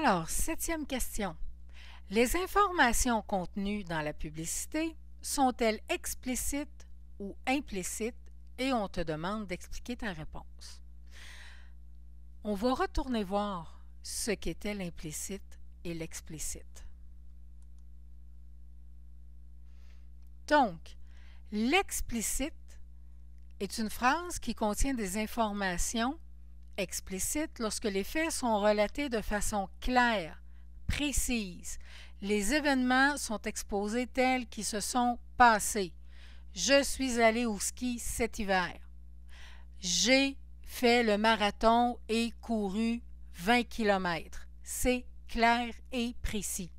Alors, septième question. Les informations contenues dans la publicité sont-elles explicites ou implicites? Et on te demande d'expliquer ta réponse. On va retourner voir ce qu'était l'implicite et l'explicite. Donc, l'explicite est une phrase qui contient des informations explicites lorsque les faits sont relatés de façon claire, précise. Les événements sont exposés tels qu'ils se sont passés. Je suis allé au ski cet hiver. J'ai fait le marathon et couru 20 km. C'est clair et précis.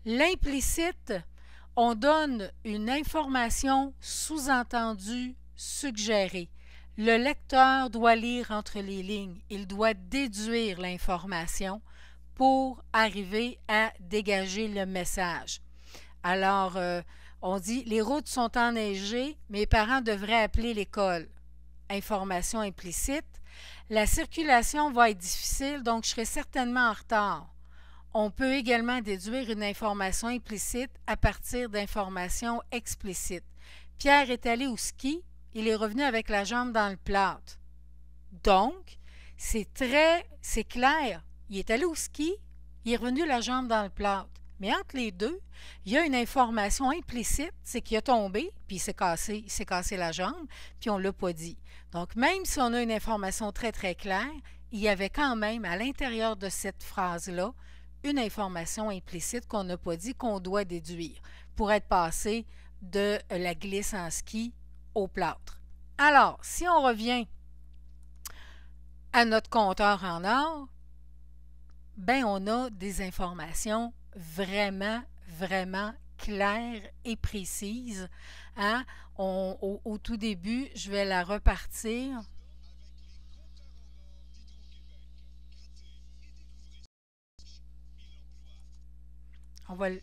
L'implicite, on donne une information sous-entendue, suggérée. Le lecteur doit lire entre les lignes. Il doit déduire l'information pour arriver à dégager le message. Alors, on dit « Les routes sont enneigées, mes parents devraient appeler l'école ». Information implicite. La circulation va être difficile, donc je serai certainement en retard. On peut également déduire une information implicite à partir d'informations explicites. Pierre est allé au ski, il est revenu avec la jambe dans le plâtre. Donc, c'est clair. Il est allé au ski, il est revenu la jambe dans le plâtre. Mais entre les deux, il y a une information implicite, c'est qu'il a tombé, puis il s'est cassé la jambe, puis on ne l'a pas dit. Donc, même si on a une information très, très claire, il y avait quand même, à l'intérieur de cette phrase-là, une information implicite qu'on n'a pas dit, qu'on doit déduire, pour être passé de la glisse en ski au plâtre. Alors, si on revient à notre compteur en or, ben on a des informations vraiment, vraiment claires et précises. Hein? Au tout début, je vais la repartir. On va le...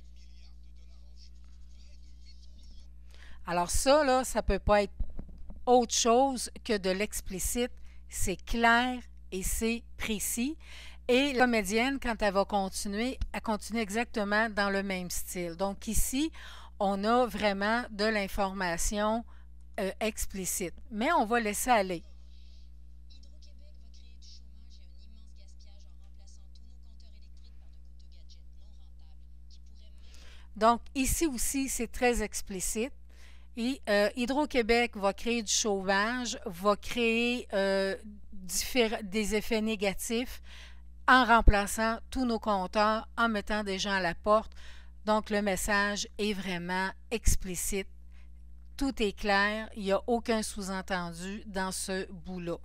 Alors ça, là, ça ne peut pas être autre chose que de l'explicite. C'est clair et c'est précis. Et la comédienne, quand elle va continuer, elle continue exactement dans le même style. Donc ici, on a vraiment de l'information explicite. Mais on va laisser aller. Donc ici aussi, c'est très explicite. Et Hydro-Québec va créer du chauffage, va créer des effets négatifs en remplaçant tous nos compteurs, en mettant des gens à la porte. Donc, le message est vraiment explicite. Tout est clair, il n'y a aucun sous-entendu dans ce bout-là.